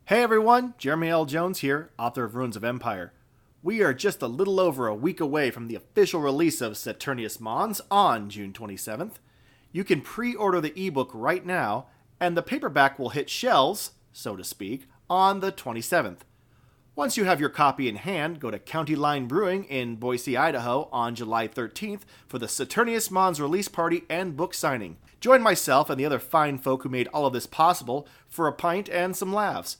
Hey everyone, Jeremy L. Jones here, author of Ruins of Empire. We are just a little over a week away from the official release of Saturnius Mons on June 27th. You can pre-order the ebook right now, and the paperback will hit shelves, so to speak, on the 27th. Once you have your copy in hand, go to County Line Brewing in Boise, Idaho on July 13th for the Saturnius Mons release party and book signing. Join myself and the other fine folk who made all of this possible for a pint and some laughs.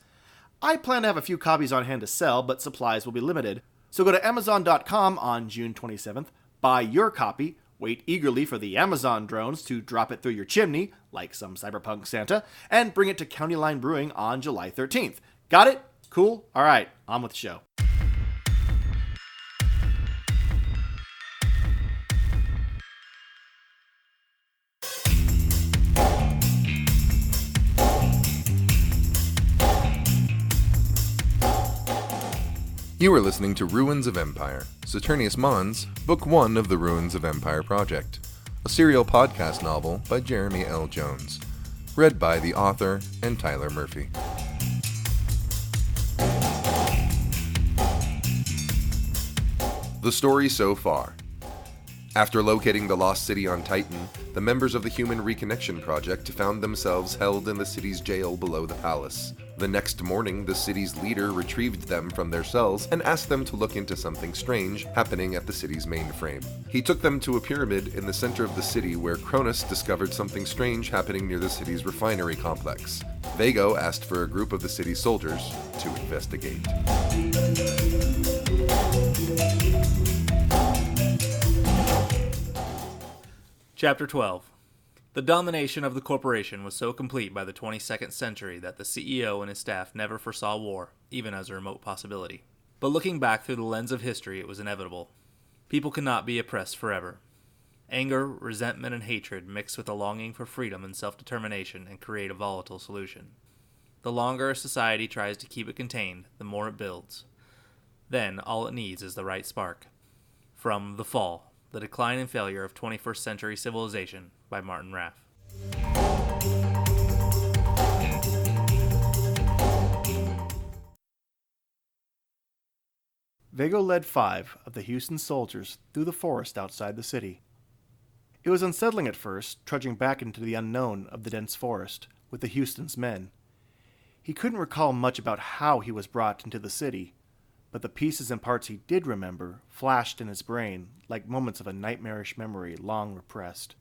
I plan to have a few copies on hand to sell, but supplies will be limited. So go to Amazon.com on June 27th, buy your copy, wait eagerly for the Amazon drones to drop it through your chimney, like some cyberpunk Santa, and bring it to County Line Brewing on July 13th. Got it? Cool? Alright, on with the show. You are listening to Ruins of Empire, Saturnius Mons, Book 1 of the Ruins of Empire Project, a serial podcast novel by Jeremy L. Jones, read by the author and Tyler Murphy. The story so far. After locating the lost city on Titan, the members of the Human Reconnection Project found themselves held in the city's jail below the palace. The next morning, the city's leader retrieved them from their cells and asked them to look into something strange happening at the city's mainframe. He took them to a pyramid in the center of the city where Cronus discovered something strange happening near the city's refinery complex. Viekko asked for a group of the city's soldiers to investigate. Chapter 12. The domination of the corporation was so complete by the 22nd century that the CEO and his staff never foresaw war, even as a remote possibility. But looking back through the lens of history, it was inevitable. People cannot be oppressed forever. Anger, resentment, and hatred mix with a longing for freedom and self-determination and create a volatile solution. The longer a society tries to keep it contained, the more it builds. Then, all it needs is the right spark. From The Fall, The Decline and Failure of 21st Century Civilization by Martin Raff. Viekko led 5 of the Houston soldiers through the forest outside the city. It was unsettling at first, trudging back into the unknown of the dense forest with the Houston's men. He couldn't recall much about how he was brought into the city, but the pieces and parts he did remember flashed in his brain like moments of a nightmarish memory long repressed.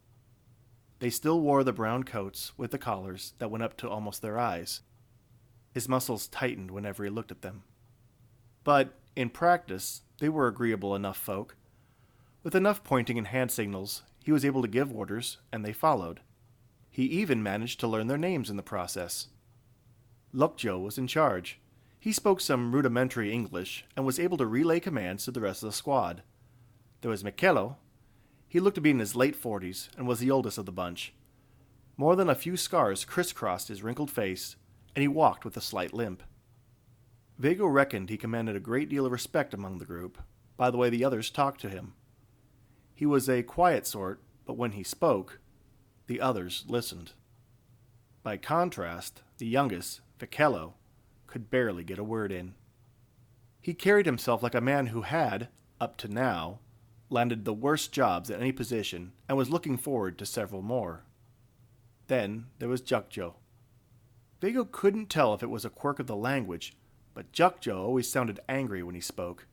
They still wore the brown coats with the collars that went up to almost their eyes. His muscles tightened whenever he looked at them. But, in practice, they were agreeable enough folk. With enough pointing and hand signals, he was able to give orders, and they followed. He even managed to learn their names in the process. Lokjo was in charge. He spoke some rudimentary English and was able to relay commands to the rest of the squad. There was Mikelo. He looked to be in his late 40s and was the oldest of the bunch. More than a few scars crisscrossed his wrinkled face, and he walked with a slight limp. Viekko reckoned he commanded a great deal of respect among the group, by the way the others talked to him. He was a quiet sort, but when he spoke, the others listened. By contrast, the youngest, Viekko, could barely get a word in. He carried himself like a man who had, up to now, landed the worst jobs at any position and was looking forward to several more. Then there was Jukjo. Viekko couldn't tell if it was a quirk of the language, but Jukjo always sounded angry when he spoke.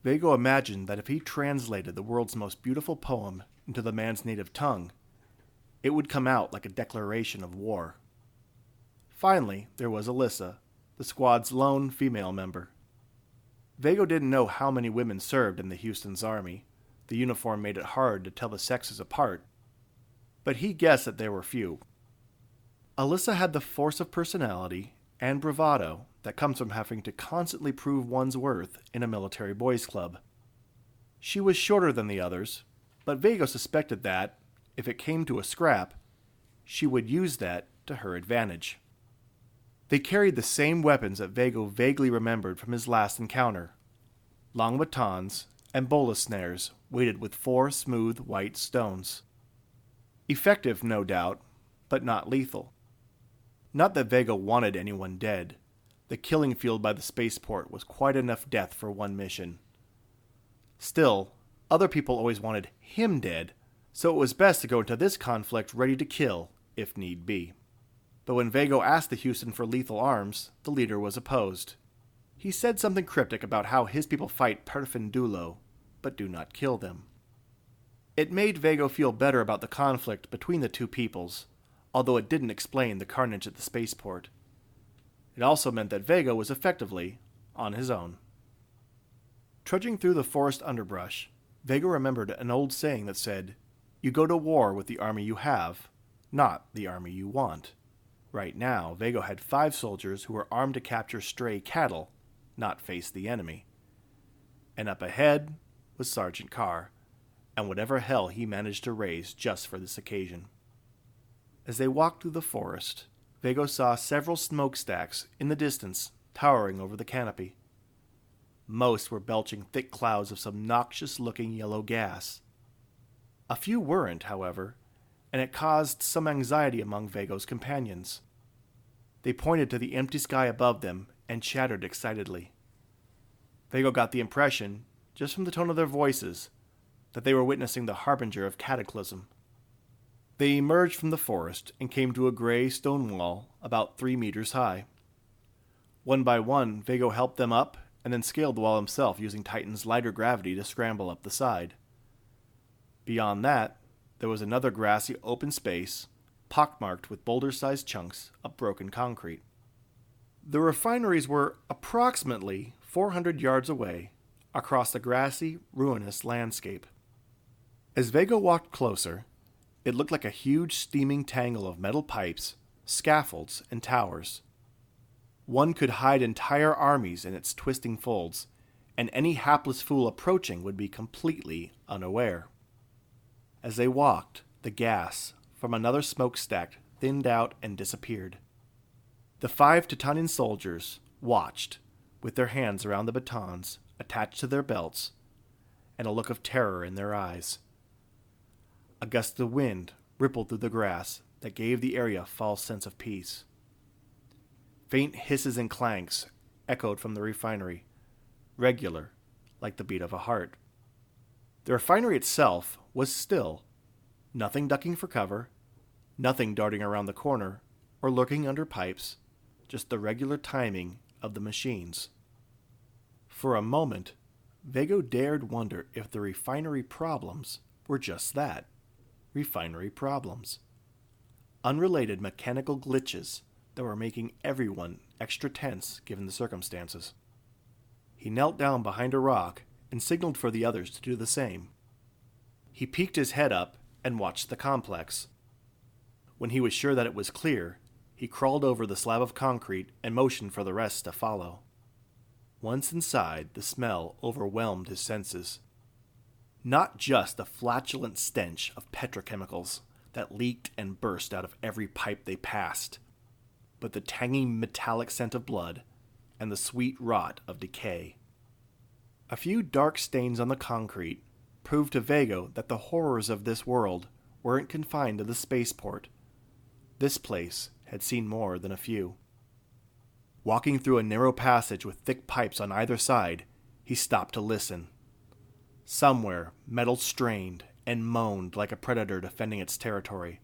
Viekko imagined that if he translated the world's most beautiful poem into the man's native tongue, it would come out like a declaration of war. Finally, there was Alyssa, the squad's lone female member. Viekko didn't know how many women served in the Houston's army. The uniform made it hard to tell the sexes apart, but he guessed that there were few. Alyssa had the force of personality and bravado that comes from having to constantly prove one's worth in a military boys' club. She was shorter than the others, but Viekko suspected that, if it came to a scrap, she would use that to her advantage. They carried the same weapons that Viekko vaguely remembered from his last encounter. Long batons and bola snares weighted with 4 smooth white stones. Effective, no doubt, but not lethal. Not that Viekko wanted anyone dead. The killing field by the spaceport was quite enough death for one mission. Still, other people always wanted him dead, so it was best to go into this conflict ready to kill, if need be. But when Viekko asked the Houston for lethal arms, the leader was opposed. He said something cryptic about how his people fight perfindulo, but do not kill them. It made Viekko feel better about the conflict between the two peoples, although it didn't explain the carnage at the spaceport. It also meant that Viekko was effectively on his own. Trudging through the forest underbrush, Viekko remembered an old saying that said, "You go to war with the army you have, not the army you want." Right now, Viekko had 5 soldiers who were armed to capture stray cattle, not face the enemy. And up ahead was Sergeant Carr, and whatever hell he managed to raise just for this occasion. As they walked through the forest, Viekko saw several smokestacks in the distance towering over the canopy. Most were belching thick clouds of some noxious-looking yellow gas. A few weren't, however, and it caused some anxiety among Viekko's companions. They pointed to the empty sky above them and chattered excitedly. Viekko got the impression, just from the tone of their voices, that they were witnessing the harbinger of cataclysm. They emerged from the forest and came to a gray stone wall about 3 meters high. One by one, Viekko helped them up and then scaled the wall himself using Titan's lighter gravity to scramble up the side. Beyond that, there was another grassy open space, pockmarked with boulder-sized chunks of broken concrete. The refineries were approximately 400 yards away, across the grassy, ruinous landscape. As Viekko walked closer, it looked like a huge steaming tangle of metal pipes, scaffolds, and towers. One could hide entire armies in its twisting folds, and any hapless fool approaching would be completely unaware. As they walked, the gas from another smokestack thinned out and disappeared. The 5 Titanian soldiers watched, with their hands around the batons attached to their belts, and a look of terror in their eyes. A gust of wind rippled through the grass that gave the area a false sense of peace. Faint hisses and clanks echoed from the refinery, regular, like the beat of a heart. The refinery itself was still, nothing ducking for cover, nothing darting around the corner or lurking under pipes, just the regular timing of the machines. For a moment, Viekko dared wonder if the refinery problems were just that, refinery problems. Unrelated mechanical glitches that were making everyone extra tense given the circumstances. He knelt down behind a rock and signaled for the others to do the same. He peeked his head up and watched the complex. When he was sure that it was clear, he crawled over the slab of concrete and motioned for the rest to follow. Once inside, the smell overwhelmed his senses. Not just the flatulent stench of petrochemicals that leaked and burst out of every pipe they passed, but the tangy metallic scent of blood and the sweet rot of decay. A few dark stains on the concrete proved to Viekko that the horrors of this world weren't confined to the spaceport. This place had seen more than a few. Walking through a narrow passage with thick pipes on either side, he stopped to listen. Somewhere, metal strained and moaned like a predator defending its territory.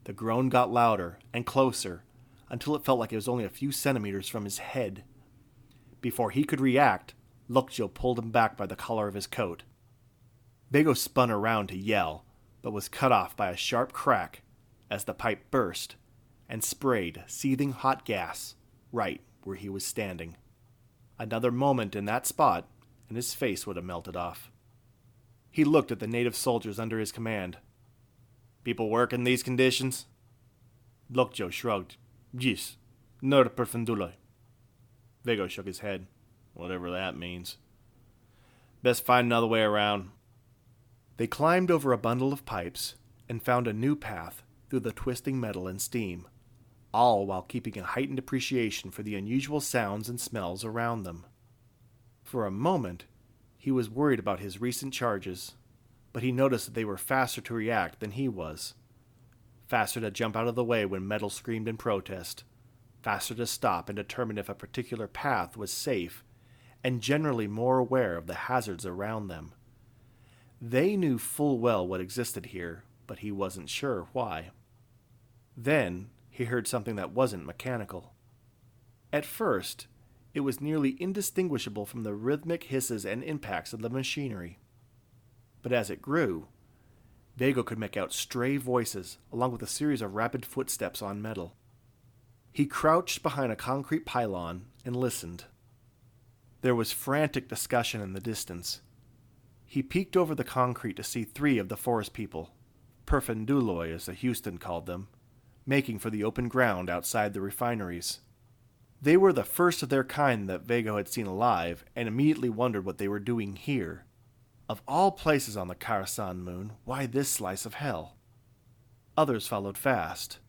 The groan got louder and closer until it felt like it was only a few centimeters from his head. Before he could react, Lokjo pulled him back by the collar of his coat. Viekko spun around to yell, but was cut off by a sharp crack as the pipe burst and sprayed seething hot gas right where he was standing. Another moment in that spot, and his face would have melted off. He looked at the native soldiers under his command. "People work in these conditions?" Lokjo shrugged. "Yes, no perfundula." Viekko shook his head. "Whatever that means. Best find another way around." They climbed over a bundle of pipes and found a new path through the twisting metal and steam, all while keeping a heightened appreciation for the unusual sounds and smells around them. For a moment, he was worried about his recent charges, but he noticed that they were faster to react than he was. Faster to jump out of the way when metal screamed in protest, faster to stop and determine if a particular path was safe, and generally more aware of the hazards around them. They knew full well what existed here, but he wasn't sure why. Then he heard something that wasn't mechanical. At first, it was nearly indistinguishable from the rhythmic hisses and impacts of the machinery. But as it grew, Viekko could make out stray voices along with a series of rapid footsteps on metal. He crouched behind a concrete pylon and listened. There was frantic discussion in the distance. He peeked over the concrete to see 3 of the forest people, perfenduloi as the Houston called them, making for the open ground outside the refineries. They were the first of their kind that Viekko had seen alive, and immediately wondered what they were doing here. Of all places on the Karasan moon, why this slice of hell? Others followed fast.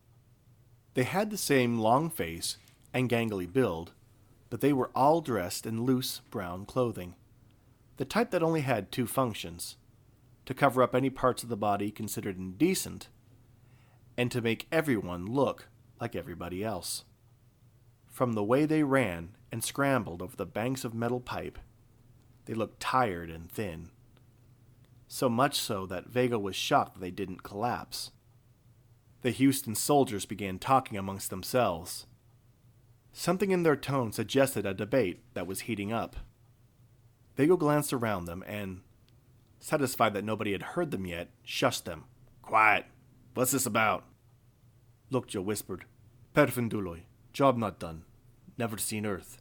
They had the same long face and gangly build, but they were all dressed in loose brown clothing, the type that only had 2 functions: to cover up any parts of the body considered indecent, and to make everyone look like everybody else. From the way they ran and scrambled over the banks of metal pipe, they looked tired and thin. So much so that Viekko was shocked that they didn't collapse. The Houston soldiers began talking amongst themselves. Something in their tone suggested a debate that was heating up. Viekko glanced around them and, satisfied that nobody had heard them yet, shushed them. "Quiet. What's this about?" Lokjo whispered. "Perfenduloi. Job not done. Never seen Earth,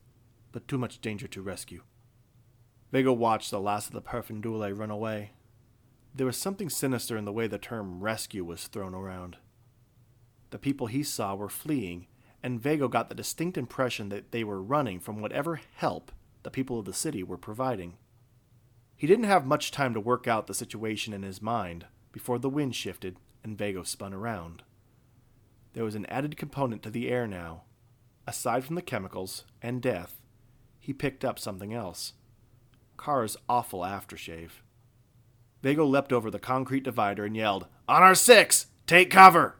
but too much danger to rescue." Viekko watched the last of the perfenduloi run away. There was something sinister in the way the term rescue was thrown around. The people he saw were fleeing, and Viekko got the distinct impression that they were running from whatever help the people of the city were providing. He didn't have much time to work out the situation in his mind before the wind shifted and Viekko spun around. There was an added component to the air now. Aside from the chemicals and death, he picked up something else. Car's awful aftershave. Viekko leapt over the concrete divider and yelled, "On our 6! Take cover!"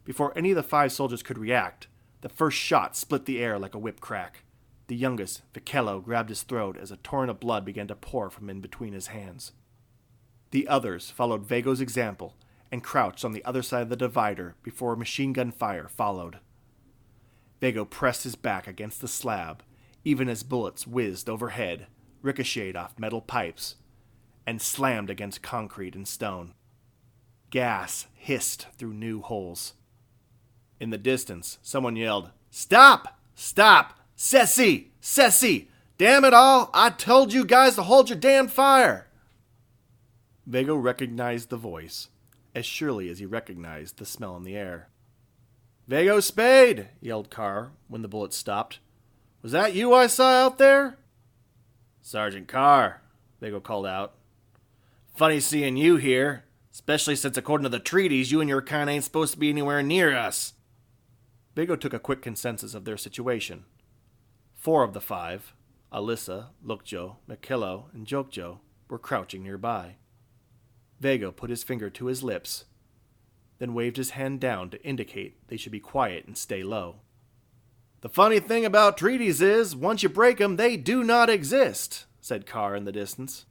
Before any of the 5 soldiers could react, the first shot split the air like a whip crack. The youngest, Viekko, grabbed his throat as a torrent of blood began to pour from in between his hands. The others followed Viekko's example and crouched on the other side of the divider before machine gun fire followed. Viekko pressed his back against the slab, even as bullets whizzed overhead, ricocheted off metal pipes, and slammed against concrete and stone. Gas hissed through new holes. In the distance, someone yelled, "Stop! Stop! Ceci! Ceci! Damn it all! I told you guys to hold your damn fire!" Viekko recognized the voice, as surely as he recognized the smell in the air. "Viekko Spade!" yelled Carr when the bullet stopped. "Was that you I saw out there?" "Sergeant Carr," Viekko called out. "Funny seeing you here, especially since according to the treaties, you and your kind ain't supposed to be anywhere near us." Viekko took a quick consensus of their situation. 4 of the 5, Alyssa, Lokjo, Viekko, and Jokjo, were crouching nearby. Viekko put his finger to his lips, then waved his hand down to indicate they should be quiet and stay low. "The funny thing about treaties is, once you break them, they do not exist," said Carr in the distance.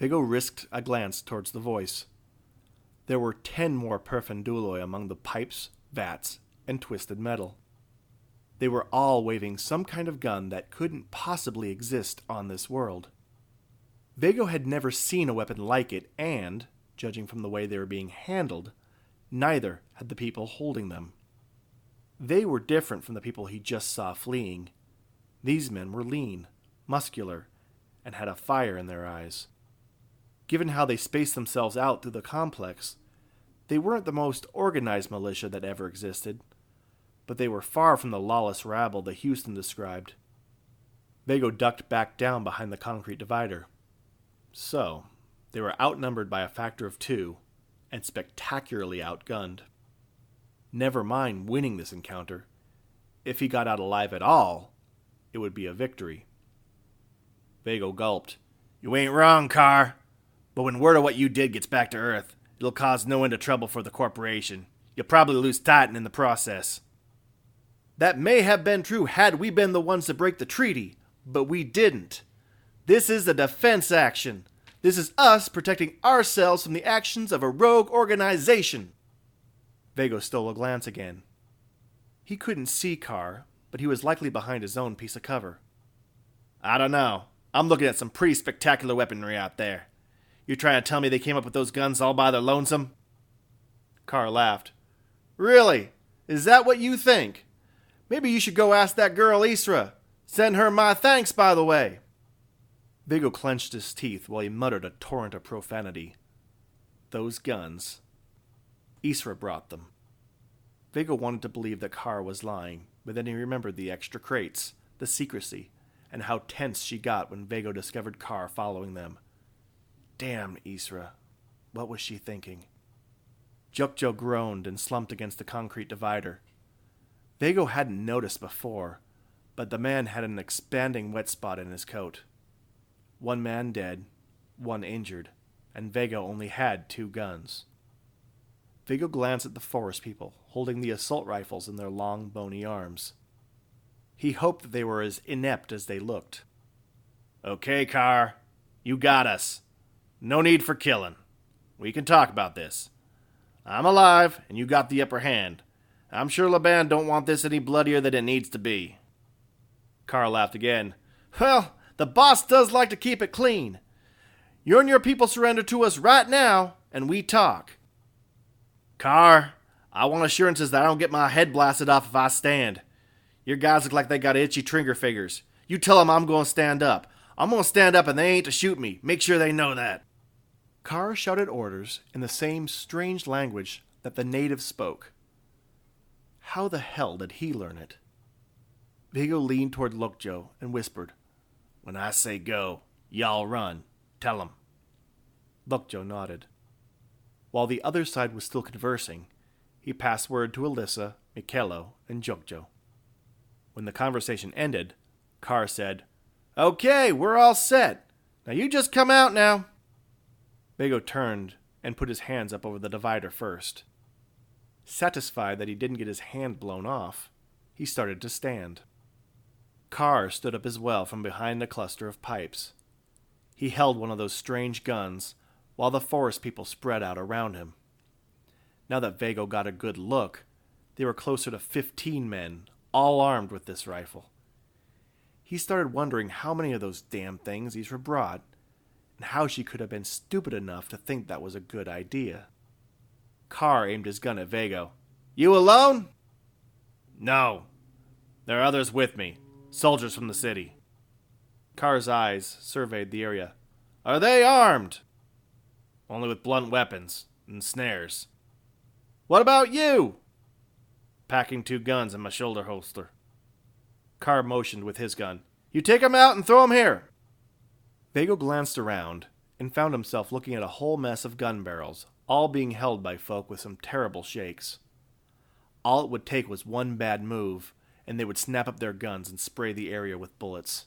Viekko risked a glance towards the voice. There were 10 more perfenduloi among the pipes, vats, and twisted metal. They were all waving some kind of gun that couldn't possibly exist on this world. Viekko had never seen a weapon like it, and, judging from the way they were being handled, neither had the people holding them. They were different from the people he just saw fleeing. These men were lean, muscular, and had a fire in their eyes. Given how they spaced themselves out through the complex, they weren't the most organized militia that ever existed, but they were far from the lawless rabble that Houston described. Viekko ducked back down behind the concrete divider. So, they were outnumbered by a factor of 2, and spectacularly outgunned. Never mind winning this encounter. If he got out alive at all, it would be a victory. Viekko gulped. "You ain't wrong, Carr. But when word of what you did gets back to Earth, it'll cause no end of trouble for the corporation. You'll probably lose Titan in the process." That may have been true had we been the ones to break the treaty, but we didn't. This is a defense action. This is us protecting ourselves from the actions of a rogue organization. Viekko stole a glance again. He couldn't see Carr, but he was likely behind his own piece of cover. I don't know. I'm looking at some pretty spectacular weaponry out there. You trying to tell me they came up with those guns all by their lonesome? Carr laughed. Really? Is that what you think? Maybe you should go ask that girl Isra. Send her my thanks, by the way. Viekko clenched his teeth while he muttered a torrent of profanity. Those guns. Isra brought them. Viekko wanted to believe that Carr was lying, but then he remembered the extra crates, the secrecy, and how tense she got when Viekko discovered Carr following them. Damn Isra. What was she thinking? Jukjo groaned and slumped against the concrete divider. Viekko hadn't noticed before, but the man had an expanding wet spot in his coat. One man dead, one injured, and Viekko only had 2 guns. Viekko glanced at the forest people, holding the assault rifles in their long, bony arms. He hoped that they were as inept as they looked. Okay, Carr, you got us. No need for killing. We can talk about this. I'm alive, and you got the upper hand. I'm sure Laban don't want this any bloodier than it needs to be. Carr laughed again. Well, the boss does like to keep it clean. You and your people surrender to us right now, and we talk. Carr, I want assurances that I don't get my head blasted off if I stand. Your guys look like they got itchy trigger fingers. You tell them I'm going to stand up. I'm going to stand up and they ain't to shoot me. Make sure they know that. Carr shouted orders in the same strange language that the natives spoke. How the hell did he learn it? Viekko leaned toward Lokjo and whispered, When I say go, y'all run. Tell 'em. Lokjo nodded. While the other side was still conversing, he passed word to Alyssa, Mikelo, and Jukjo. When the conversation ended, Carr said, Okay, we're all set. Now you just come out now. Viekko turned and put his hands up over the divider first. Satisfied that he didn't get his hand blown off, he started to stand. Carr stood up as well from behind a cluster of pipes. He held one of those strange guns, while the forest people spread out around him. Now that Viekko got a good look, there were closer to 15 men, all armed with this rifle. He started wondering how many of those damn things Isra brought, and how she could have been stupid enough to think that was a good idea. Carr aimed his gun at Viekko. You alone? No. There are others with me, soldiers from the city. Carr's eyes surveyed the area. Are they armed? Only with blunt weapons and snares. What about you? Packing 2 guns in my shoulder holster. Carr motioned with his gun. You take 'em out and throw 'em here. Viekko glanced around and found himself looking at a whole mess of gun barrels, all being held by folk with some terrible shakes. All it would take was one bad move, and they would snap up their guns and spray the area with bullets.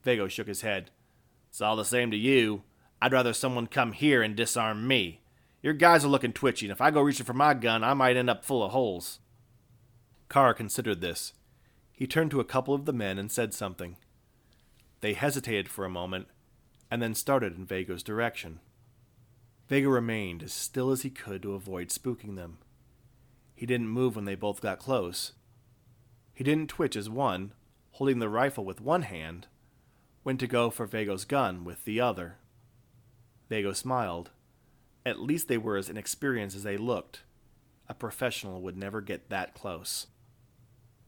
Viekko shook his head. It's all the same to you. I'd rather someone come here and disarm me. Your guys are looking twitchy, and if I go reaching for my gun, I might end up full of holes. Carr considered this. He turned to a couple of the men and said something. They hesitated for a moment, and then started in Viekko's direction. Viekko remained as still as he could to avoid spooking them. He didn't move when they both got close. He didn't twitch as one, holding the rifle with one hand, went to go for Viekko's gun with the other. Viekko smiled. At least they were as inexperienced as they looked. A professional would never get that close.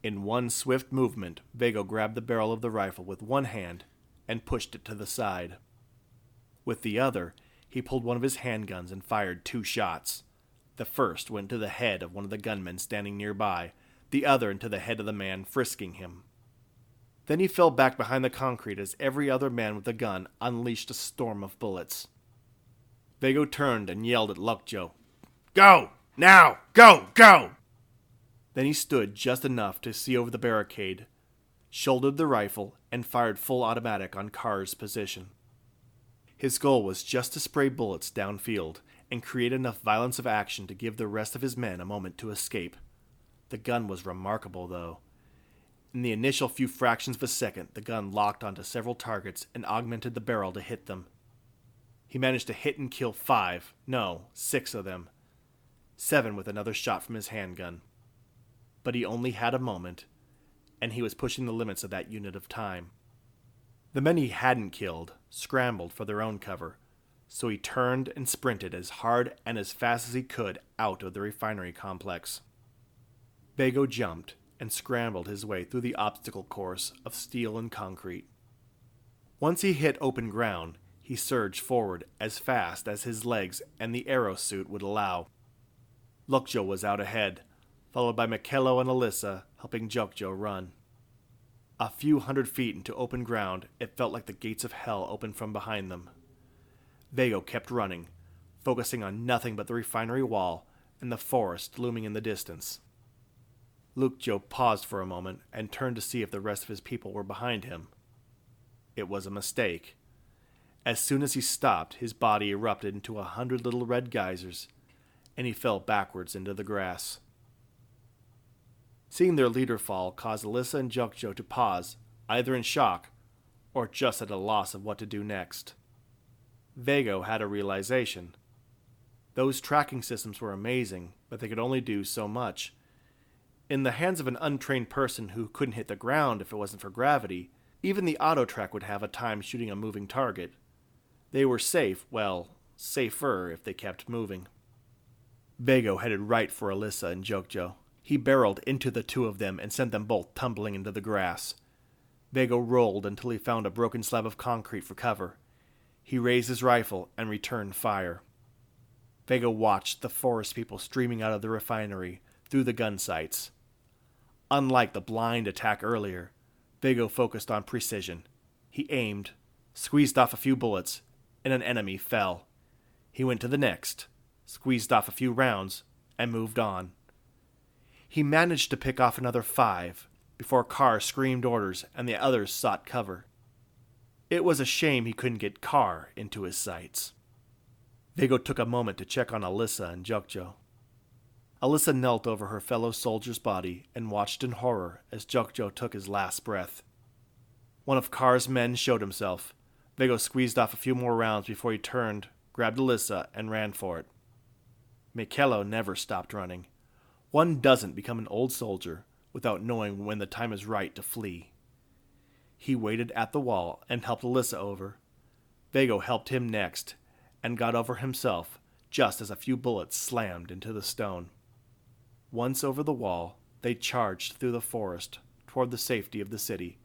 In one swift movement, Viekko grabbed the barrel of the rifle with one hand and pushed it to the side. With the other, he pulled one of his handguns and fired 2 shots. The first went to the head of one of the gunmen standing nearby, the other into the head of the man frisking him. Then he fell back behind the concrete as every other man with a gun unleashed a storm of bullets. Viekko turned and yelled at Lokjo, Go! Now! Go! Go! Then he stood just enough to see over the barricade, shouldered the rifle, and fired full automatic on Carr's position. His goal was just to spray bullets downfield and create enough violence of action to give the rest of his men a moment to escape. The gun was remarkable, though. In the initial few fractions of a second, the gun locked onto several targets and augmented the barrel to hit them. He managed to hit and kill 6 of them. 7 with another shot from his handgun. But he only had a moment, and he was pushing the limits of that unit of time. The men he hadn't killed scrambled for their own cover, so he turned and sprinted as hard and as fast as he could out of the refinery complex. Viekko jumped and scrambled his way through the obstacle course of steel and concrete. Once he hit open ground, he surged forward as fast as his legs and the aero suit would allow. Lukjo was out ahead, followed by Viekko and Alyssa helping Jokjo run. A few hundred feet into open ground, it felt like the gates of hell opened from behind them. Viekko kept running, focusing on nothing but the refinery wall and the forest looming in the distance. Lukjo paused for a moment and turned to see if the rest of his people were behind him. It was a mistake. As soon as he stopped, his body erupted into 100 little red geysers, and he fell backwards into the grass. Seeing their leader fall caused Alyssa and Jokjo to pause, either in shock or just at a loss of what to do next. Viekko had a realization. Those tracking systems were amazing, but they could only do so much. In the hands of an untrained person who couldn't hit the ground if it wasn't for gravity, even the auto-track would have a time shooting a moving target. They were safe, well, safer if they kept moving. Viekko headed right for Alyssa and Jokjo. He barreled into the two of them and sent them both tumbling into the grass. Viekko rolled until he found a broken slab of concrete for cover. He raised his rifle and returned fire. Viekko watched the forest people streaming out of the refinery through the gun sights. Unlike the blind attack earlier, Viekko focused on precision. He aimed, squeezed off a few bullets, and an enemy fell. He went to the next, squeezed off a few rounds, and moved on. He managed to pick off another 5 before Carr screamed orders and the others sought cover. It was a shame he couldn't get Carr into his sights. Viekko took a moment to check on Alyssa and Jokjo. Alyssa knelt over her fellow soldier's body and watched in horror as Jokjo took his last breath. One of Carr's men showed himself. Viekko squeezed off a few more rounds before he turned, grabbed Alyssa, and ran for it. Viekko never stopped running. One doesn't become an old soldier without knowing when the time is right to flee. He waited at the wall and helped Alyssa over. Viekko helped him next and got over himself just as a few bullets slammed into the stone. Once over the wall, they charged through the forest toward the safety of the city.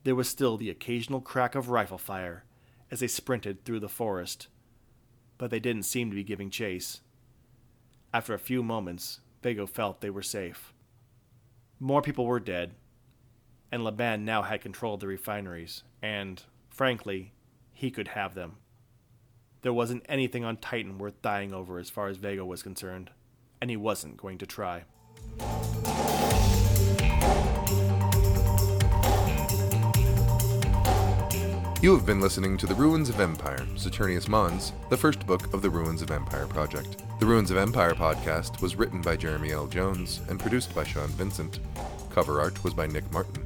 There was still the occasional crack of rifle fire as they sprinted through the forest, but they didn't seem to be giving chase. After a few moments, Viekko felt they were safe. More people were dead, and Laban now had control of the refineries, and, frankly, he could have them. There wasn't anything on Titan worth dying over as far as Viekko was concerned, and he wasn't going to try. You have been listening to The Ruins of Empire, Saturnius Mons, the first book of the Ruins of Empire project. The Ruins of Empire podcast was written by Jeremy L. Jones and produced by Sean Vincent. Cover art was by Nick Martin.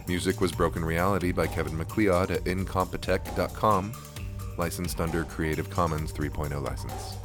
Music was Broken Reality by Kevin MacLeod at incompetech.com, licensed under Creative Commons 3.0 license.